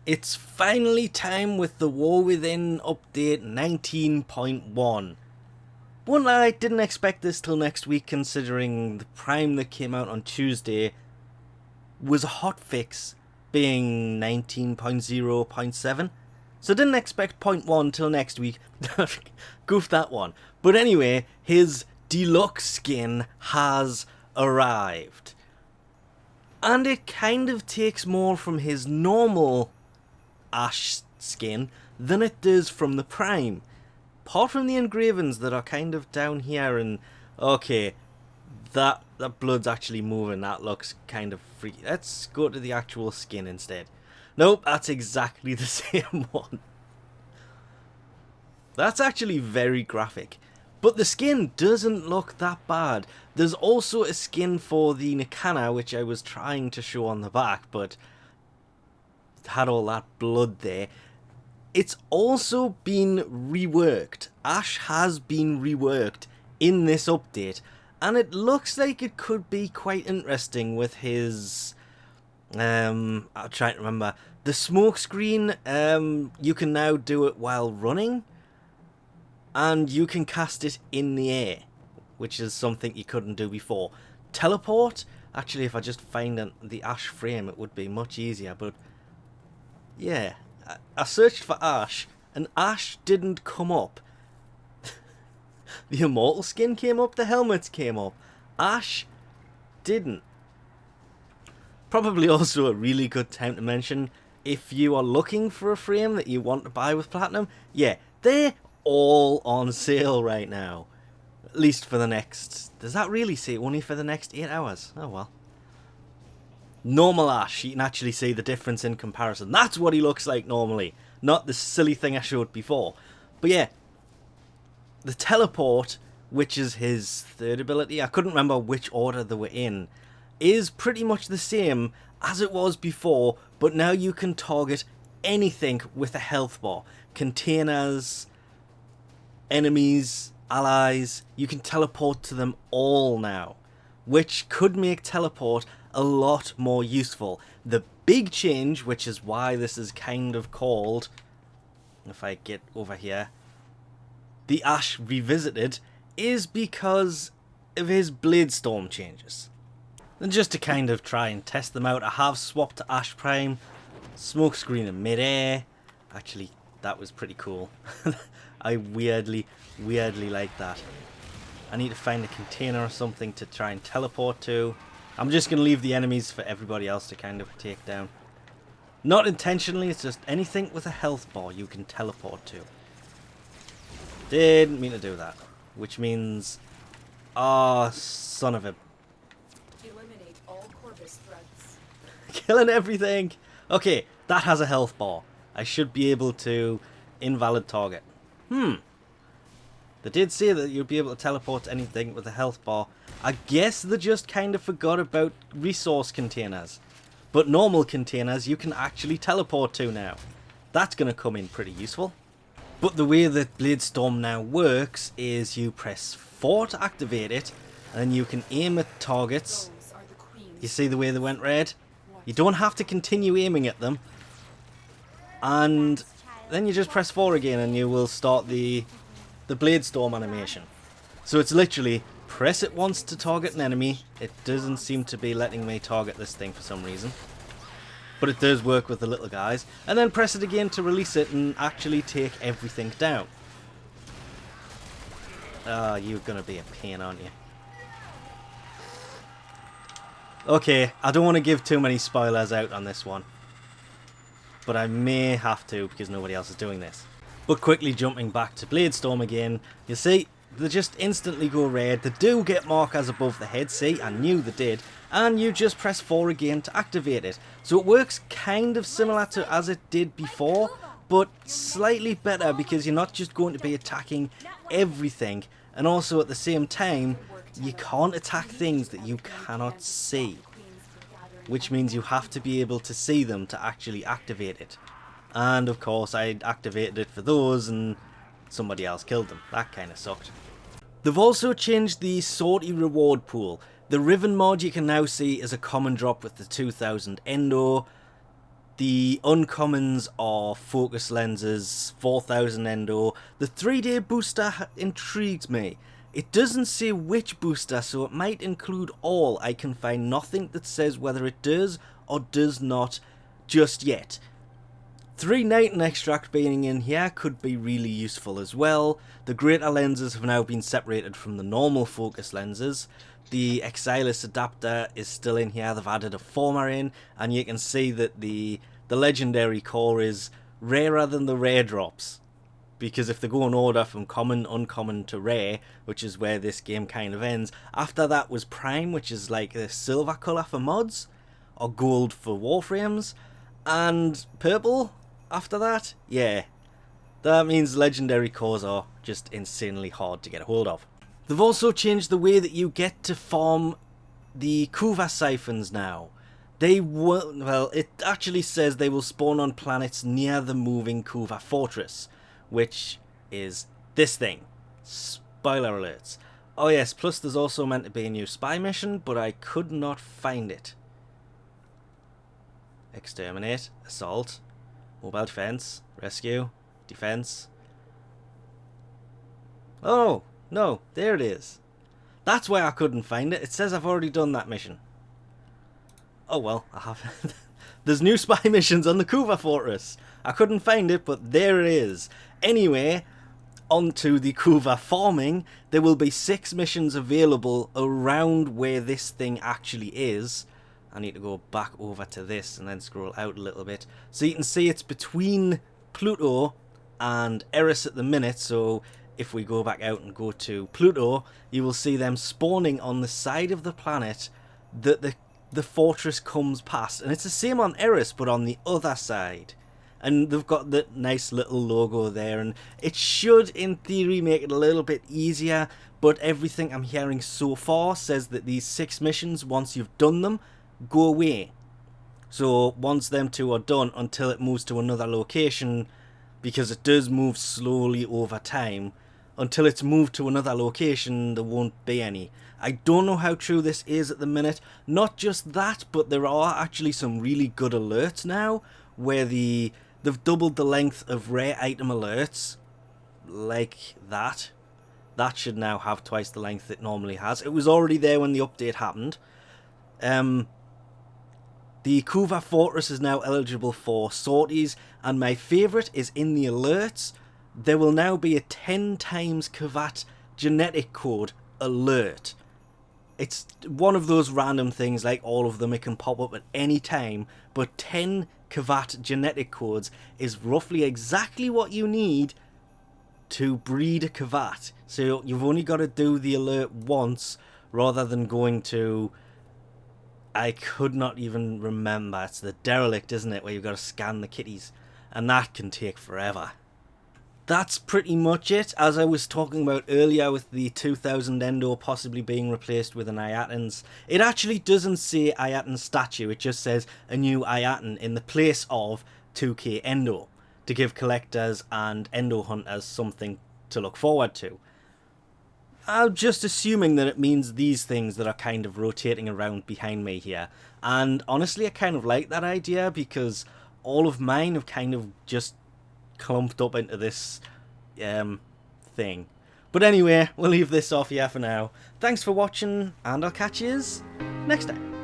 It's finally time with the War Within update 19.1. Won't lie, didn't expect this till next week considering the Prime that came out on Tuesday was a hotfix being 19.0.7. So didn't expect 0.1 till next week. Goofed that one. But anyway, his deluxe skin has arrived. And it kind of takes more from his normal Ash skin than it does from the Prime. Apart from the engravings that are kind of down here, and okay, that blood's actually moving. That looks kind of freaky. Let's go to the actual skin instead. Nope, that's exactly the same one. That's actually very graphic. But the skin doesn't look that bad. There's also a skin for the Nikana, which I was trying to show on the back, but had all that blood there. It's also been reworked. Ash has been reworked in this update, and it looks like it could be quite interesting with his I'm trying to remember the smoke screen. You can now do it while running, and you can cast it in the air, which is something you couldn't do before. Teleport, actually, if I just find the Ash frame, it would be much easier, but yeah, I searched for Ash, and Ash didn't come up. The Immortal skin came up, the helmets came up. Ash didn't. Probably also a really good time to mention, if you are looking for a frame that you want to buy with Platinum, yeah, they're all on sale right now. At least for the next... Does that really say only for the next 8 hours? Oh well. Normal Ash, you can actually see the difference in comparison. That's what he looks like normally, not the silly thing I showed before. But yeah, the teleport, which is his third ability, I couldn't remember which order they were in, is pretty much the same as it was before, but now you can target anything with a health bar. Containers, enemies, allies, you can teleport to them all now, which could make teleport a lot more useful. The big change, which is why this is kind of called, if I get over here, the Ash Revisited, is because of his Bladestorm changes. And just to kind of try and test them out, I have swapped to Ash Prime, smokescreen in mid-air. Actually, that was pretty cool. I weirdly like that. I need to find a container or something to try and teleport to. I'm just going to leave the enemies for everybody else to kind of take down. Not intentionally, it's just anything with a health bar you can teleport to. Didn't mean to do that. Which means... Ah, son of a... Eliminate all Corvus threats. Killing everything! Okay, that has a health bar. I should be able to invalid target. They did say that you'd be able to teleport to anything with a health bar. I guess they just kind of forgot about resource containers. But normal containers you can actually teleport to now. That's going to come in pretty useful. But the way that Bladestorm now works is you press 4 to activate it, and then you can aim at targets. You see the way they went red? You don't have to continue aiming at them. And then you just press 4 again and you will start the Bladestorm animation. So it's literally press it once to target an enemy. It doesn't seem to be letting me target this thing for some reason, but it does work with the little guys. And then press it again to release it and actually take everything down. You're gonna be a pain, aren't you? Okay, I don't want to give too many spoilers out on this one, but I may have to because nobody else is doing this. But quickly jumping back to Bladestorm again, you see, they just instantly go red. They do get markers above the head, see, I knew they did. And you just press 4 again to activate it. So it works kind of similar to as it did before, but slightly better because you're not just going to be attacking everything. And also at the same time, you can't attack things that you cannot see, which means you have to be able to see them to actually activate it. And of course I activated it for those and somebody else killed them. That kind of sucked. They've also changed the Sortie reward pool. The Riven mod you can now see is a common drop with the 2000 Endo. The uncommons are focus lenses, 4000 endo. The 3-day booster intrigues me. It doesn't say which booster, so it might include all. I can find nothing that says whether it does or does not just yet. 3 nighting extract being in here could be really useful as well. The greater lenses have now been separated from the normal focus lenses. The Exilis adapter is still in here. They've added a former in, and you can see that the legendary core is rarer than the rare drops. Because if they go in order from common, uncommon to rare, which is where this game kind of ends, after that was prime, which is like the silver colour for mods, or gold for warframes, and purple after that. Yeah, that means legendary cores are just insanely hard to get a hold of. They've also changed the way that you get to farm the Kuva siphons now. They will, well, it actually says they will spawn on planets near the moving Kuva fortress, which is this thing. Spoiler alerts. Oh yes, plus there's also meant to be a new spy mission, but I could not find it. Exterminate, assault, mobile defense, rescue, defense. Oh, no, there it is. That's why I couldn't find it. It says I've already done that mission. Oh well, I have. There's new spy missions on the Kuva fortress. I couldn't find it, but there it is. Anyway, onto the Kuva farming. There will be 6 missions available around where this thing actually is. I need to go back over to this and then scroll out a little bit. So you can see it's between Pluto and Eris at the minute. So if we go back out and go to Pluto, you will see them spawning on the side of the planet that the fortress comes past. And it's the same on Eris, but on the other side. And they've got the nice little logo there, and it should in theory make it a little bit easier, but everything I'm hearing so far says that these 6 missions, once you've done them, go away. So once them 2 are done, until it moves to another location, because it does move slowly over time, until it's moved to another location there won't be any. I don't know how true this is at the minute. Not just that, but there are actually some really good alerts now where they've doubled the length of rare item alerts, like that. That should now have twice the length it normally has. It was already there when the update happened. The Kuva Fortress is now eligible for sorties, and my favourite is in the alerts. There will now be a 10 times Kavat genetic code alert. It's one of those random things, like all of them, it can pop up at any time, but 10 Kavat genetic codes is roughly exactly what you need to breed a Kavat. So you've only got to do the alert once, rather than going to, I could not even remember, it's the derelict, isn't it, where you've got to scan the kitties, and that can take forever. That's pretty much it. As I was talking about earlier with the 2000 endo possibly being replaced with an Ayatans, it actually doesn't say Ayatan statue, it just says a new Ayatan in the place of 2k endo, to give collectors and endo hunters something to look forward to. I'm just assuming that it means these things that are kind of rotating around behind me here, and honestly I kind of like that idea, because all of mine have kind of just clumped up into this thing. But anyway, we'll leave this off here for now. Thanks for watching, and I'll catch yous next time.